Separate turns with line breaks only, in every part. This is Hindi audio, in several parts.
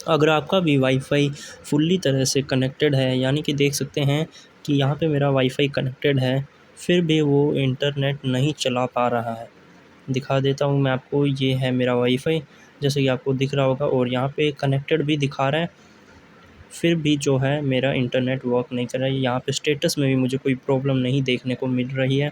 अगर आपका भी वाईफ़ाई फुल्ली तरह से कनेक्टेड है, यानी कि देख सकते हैं कि यहाँ पे मेरा वाईफ़ाई कनेक्टेड है, फिर भी वो इंटरनेट नहीं चला पा रहा है। दिखा देता हूँ मैं आपको, ये है मेरा वाईफ़ाई, जैसे कि आपको दिख रहा होगा, और यहाँ पे कनेक्टेड भी दिखा रहा है, फिर भी जो है मेरा इंटरनेट वर्क नहीं कर रहा है। यहाँ पे स्टेटस में भी मुझे कोई प्रॉब्लम नहीं देखने को मिल रही है,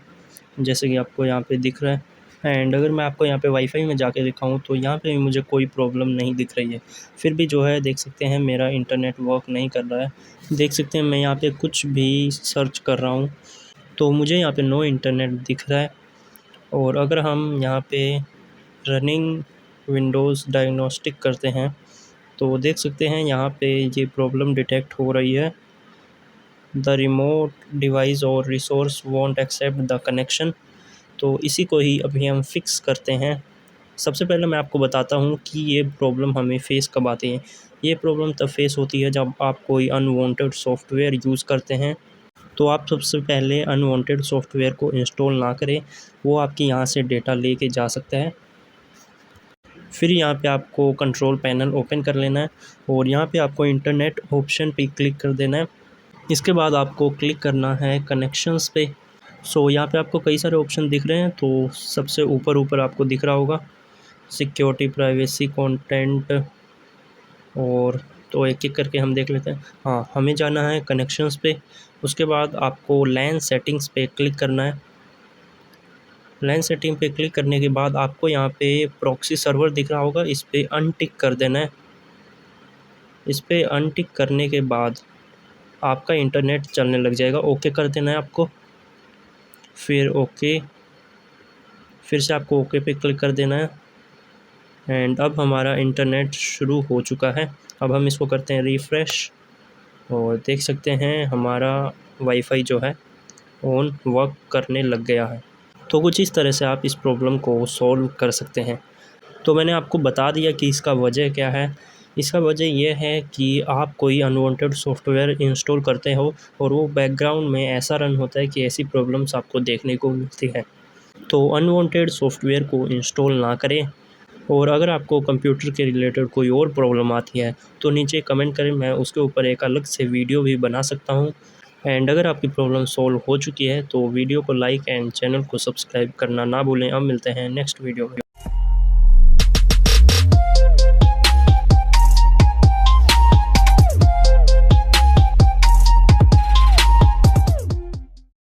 जैसे कि आपको यहाँ पे दिख रहा है। एंड अगर मैं आपको यहाँ पे वाईफ़ाई में जाके दिखाऊँ तो यहाँ पे भी मुझे कोई प्रॉब्लम नहीं दिख रही है, फिर भी जो है देख सकते हैं मेरा इंटरनेट वर्क नहीं कर रहा है। देख सकते हैं मैं यहाँ पे कुछ भी सर्च कर रहा हूँ तो मुझे यहाँ पे नो इंटरनेट दिख रहा है। और अगर हम यहाँ पे रनिंग विंडोज़ डायग्नोस्टिक करते हैं तो देख सकते हैं यहाँ पे ये प्रॉब्लम डिटेक्ट हो रही है, द रिमोट डिवाइस और resource won't accept the connection. तो इसी को ही अभी हम फिक्स करते हैं। सबसे पहले मैं आपको बताता हूँ कि ये प्रॉब्लम हमें फ़ेस कब आती है। ये प्रॉब्लम तब फ़ेस होती है जब आप कोई अनवांटेड सॉफ्टवेयर यूज़ करते हैं। तो आप सबसे पहले अनवांटेड सॉफ्टवेयर को इंस्टॉल ना करें, वो आपके यहाँ से डेटा लेके जा सकता है। फिर यहाँ पे आपको कंट्रोल पैनल ओपन कर लेना है और यहाँ पे आपको इंटरनेट ऑप्शन पे क्लिक कर देना है। इसके बाद आपको क्लिक करना है कनेक्शंस पे। यहाँ पे आपको कई सारे ऑप्शन दिख रहे हैं, तो सबसे ऊपर आपको दिख रहा होगा सिक्योरिटी, प्राइवेसी, कंटेंट, और तो एक-एक करके हम देख लेते हैं। हाँ, हमें जाना है कनेक्शंस पे, उसके बाद आपको लैन सेटिंग्स पे क्लिक करना है। लैन सेटिंग पे क्लिक करने के बाद आपको यहाँ पे प्रॉक्सी सर्वर दिख रहा होगा, इस पे अनटिक कर देना है। इस पे अनटिक करने के बाद आपका इंटरनेट चलने लग जाएगा। ओके कर देना है आपको, फिर ओके, फिर से आपको ओके पे क्लिक कर देना है। एंड अब हमारा इंटरनेट शुरू हो चुका है। अब हम इसको करते हैं रिफ़्रेश और देख सकते हैं हमारा वाईफ़ाई जो है ऑन वर्क करने लग गया है। तो कुछ इस तरह से आप इस प्रॉब्लम को सॉल्व कर सकते हैं। तो मैंने आपको बता दिया कि इसका वजह क्या है। इसका वजह ये है कि आप कोई अनवांटेड सॉफ्टवेयर इंस्टॉल करते हो और वो बैकग्राउंड में ऐसा रन होता है कि ऐसी प्रॉब्लम्स आपको देखने को मिलती है। तो अनवांटेड सॉफ्टवेयर को इंस्टॉल ना करें। और अगर आपको कंप्यूटर के रिलेटेड कोई और प्रॉब्लम आती है तो नीचे कमेंट करें, मैं उसके ऊपर एक अलग से वीडियो भी बना सकता हूँ। एंड अगर आपकी प्रॉब्लम सॉल्व हो चुकी है तो वीडियो को लाइक एंड चैनल को सब्सक्राइब करना ना भूलें। अब मिलते हैं नेक्स्ट वीडियो में।